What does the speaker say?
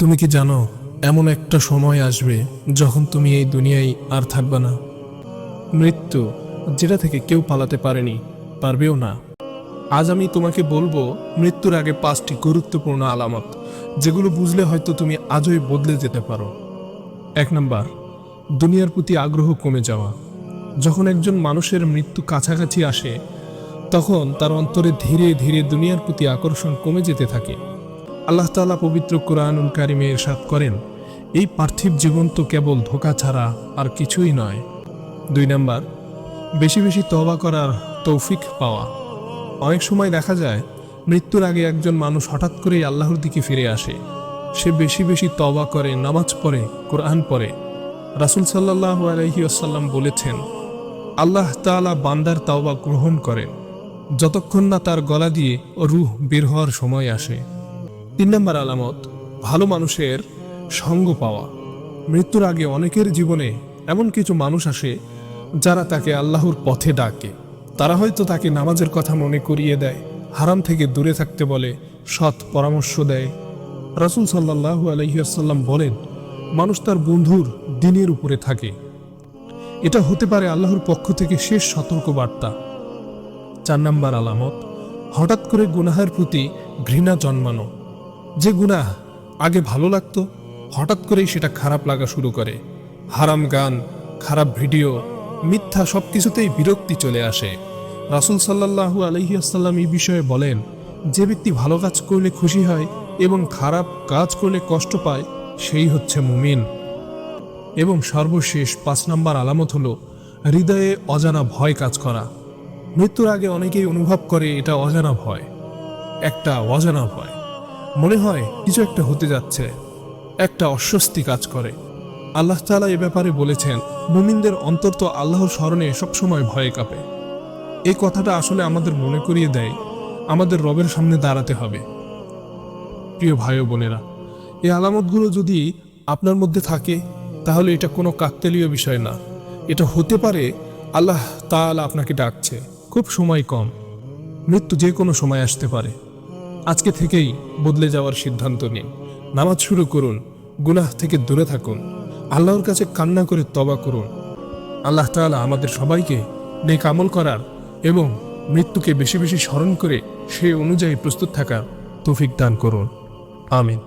তুমি কি জানো এমন একটা সময় আসবে যখন তুমি এই দুনিয়ায় আর থাকবে না? মৃত্যু, যেটা থেকে কেউ পালাতে পারেনি, পারবেও না। আজ আমি তোমাকে বলবো মৃত্যুর আগে 5টি গুরুত্বপূর্ণ আলামত, যেগুলো বুঝলে হয়তো তুমি আজই বদলে যেতে পারো। 1 নাম্বার, দুনিয়ার প্রতি আগ্রহ কমে যাওয়া। যখন একজন মানুষের মৃত্যু কাছাকাছি আসে, তখন তার অন্তরে ধীরে ধীরে দুনিয়ার প্রতি আকর্ষণ কমে যেতে থাকে। আল্লাহ তাআলা পবিত্র কুরআনুল কারিমে ইরশাদ করেন, এই পার্থিব জীবন তো কেবল ধোঁকা ছাড়া আর কিছুই নয়। 2 নাম্বার, বেশি বেশি তওবা করার তৌফিক পাওয়া। অনেক সময় দেখা যায় মৃত্যুর আগে একজন মানুষ হঠাৎ করেই আল্লাহর দিকে ফিরে আসে। সে বেশি বেশি তওবা করে, নামাজ পড়ে, কোরআন পড়ে। রাসূল সাল্লাল্লাহু আলাইহি ওয়াসাল্লাম বলেছেন, আল্লাহ তাআলা বান্দার তওবা গ্রহণ করেন যতক্ষণ না তার গলা দিয়ে রূহ বের হওয়ার সময় আসে। 3 নম্বর আলামত, ভালো মানুষের সঙ্গ পাওয়া। মৃত্যুর আগে অনেকের জীবনে এমন কিছু মানুষ আসে যারা তাকে আল্লাহর পথে ডাকে। তারা হয়তো তাকে নামাজের কথা মনে করিয়ে দেয়, হারাম থেকে দূরে থাকতে বলে, সৎ পরামর্শ দেয়। রাসূল সাল্লাল্লাহু আলাইহি ওয়াসাল্লাম বলেন, মানুষ তার বন্ধুর দ্বীনের উপরে থাকে। এটা হতে পারে আল্লাহর পক্ষ থেকে শেষ সতর্কবার্তা। 4 নম্বর আলামত, হঠাৎ করে গুনাহের প্রতি ঘৃণা জন্মানো। যে গুনাহ আগে ভালো লাগতো, হঠাৎ করেই সেটা খারাপ লাগা শুরু করে। হারাম গান, খারাপ ভিডিও, মিথ্যা, সবকিছুতেই বিরক্তি চলে আসে। রাসূল সাল্লাল্লাহু আলাইহি ওয়াসাল্লাম এই বিষয়ে বলেন, যে ব্যক্তি ভালো কাজ করলে খুশি হয় এবং খারাপ কাজ করলে কষ্ট পায়, সেই হচ্ছে মুমিন। এবং সর্বশেষ 5 নম্বর আলামত হলো হৃদয়ে অজানা ভয় কাজ করা। মৃত্যুর আগে অনেকেই অনুভব করে এটা অজানা ভয়, একটা অজানা ভয়। মনে হয় কিছু একটা হতে যাচ্ছে, একটা অস্বস্তি কাজ করে। আল্লাহ তাআলা এ ব্যাপারে বলেছেন, মুমিনদের অন্তর তো আল্লাহর স্মরণে সবসময় ভয়ে কাঁপে। এই কথাটা আসলে আমাদের মনে করিয়ে দেয় আমাদের রবের সামনে দাঁড়াতে হবে। প্রিয় ভাই ও বোনেরা, এই আলামতগুলো যদি আপনার মধ্যে থাকে, তাহলে এটা কোনো কাকতালীয় বিষয় না। এটা হতে পারে আল্লাহ তাআলা আপনাকে ডাকছে। খুব সময় কম, মৃত্যু যে কোনো সময় আসতে পারে। আজকে থেকেই বদলে যাওয়ার সিদ্ধান্ত নিন। নামাজ শুরু করুন, গুনাহ থেকে দূরে থাকুন, আল্লাহর কাছে কান্না করে তওবা করুন। আল্লাহ তাআলা আমাদের সবাইকে নেক আমল করার এবং মৃত্যুকে বেশি বেশি স্মরণ করে সেই অনুযায়ী প্রস্তুত থাকার তৌফিক দান করুন। আমিন।